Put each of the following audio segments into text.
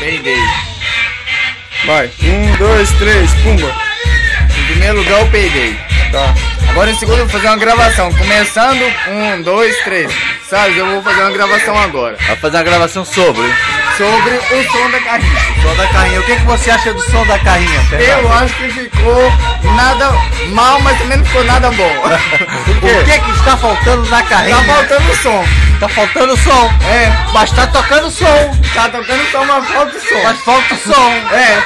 Peidei. Vai, 1, 2, 3, pumba. Em primeiro lugar eu peidei. Tá. Agora em segundo eu vou fazer uma gravação. Começando, 1, 2, 3. Sabe, eu vou fazer uma gravação agora. Vai fazer uma gravação sobre o som da carrinha. o som da carrinha. O que você acha do som da carrinha, Fernando? Eu acho que ficou nada mal, mas também não ficou nada bom. O que está faltando na carrinha? Tá faltando som. Tá faltando som. É, Mas tá tocando som. tá tocando som, mas falta o som. Mas falta o som. É.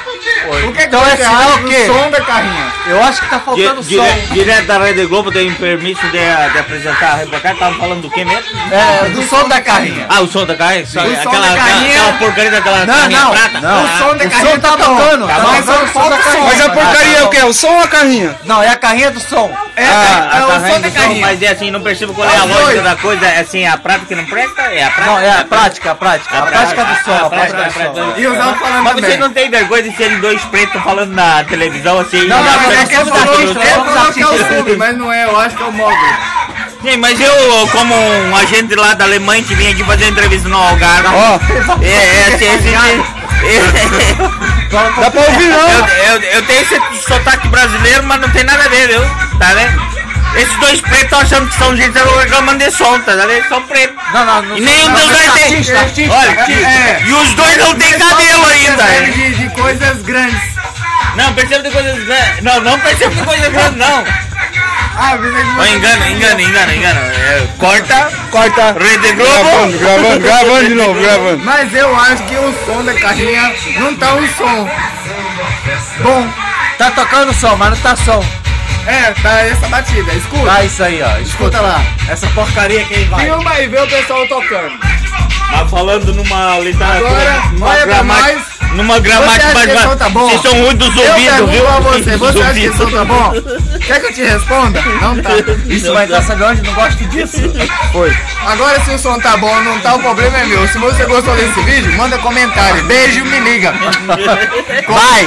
O que Então você é sinal acha o quê? do som da carrinha? Eu acho que tá faltando som. Direto da Rede Globo tem permisso de apresentar a reportagem. Tava falando do que mesmo? É, do som da carrinha. Ah, o som da carrinha? som da carrinha. Aquela porcaria daquela carrinha prata? Não. O som da O carrinha som tá bom. tocando. Tá Tá mas tocando o som da carrinha. Mas a porcaria é o que? O som ou a carrinha? Não, é a carrinha do som. É, A é o carrinha som da do som, carrinha. mas é assim, não percebo qual é a Os lógica dois. da coisa. É assim, a prática que não presta? É a prática? Não, é a prática. A prática do som. A prática do som. E os outros falando Mas também. você não tem vergonha de serem dois pretos falando na televisão assim? Não, Mas nós é que ele somos falou artistas, ele somos falou que é o artistas. sub, mas não é, eu acho que é o móvel. Sim, mas eu, como um agente lá da Alemanha que vinha aqui fazer entrevista no Algarve. Ó, dá pra ouvir não. Eu tenho esse sotaque brasileiro, mas não tem nada a ver, viu? Tá vendo? Esses dois pretos estão achando que são gente reclamando de som, tá vendo? São pretos. Não. E nenhum dos dois tem. Artista. Olha, e os dois não tem cabelo ainda. De coisas grandes. Não, percebo de coisas grandes. Não percebo de coisas grandes, não. Ah, você Não, engana. Corta. Rede Globo. Gravando de novo, gravando. Mas eu acho que o som da carrinha não tá um som bom. Tá tocando som, mas não tá som. É, tá essa batida, escuta. Tá isso aí, ó. Escuta lá. Essa porcaria que aí vai. Filma e vê o pessoal tocando. Mas falando numa literatura, Agora, olha pra nós. numa gramática Você acha que esse som tá bom? Vocês são ruins dos Eu ouvidos, pergunto viu? a você, Dos você acha que ouvidos. esse som tá bom? Quer que eu te responda? Não tá. Isso vai entrar, sabe onde? Não gosto disso. Foi. Agora se o som tá bom ou não tá, o problema é meu. Se você gostou desse vídeo, manda comentário. Beijo, me liga. Vai.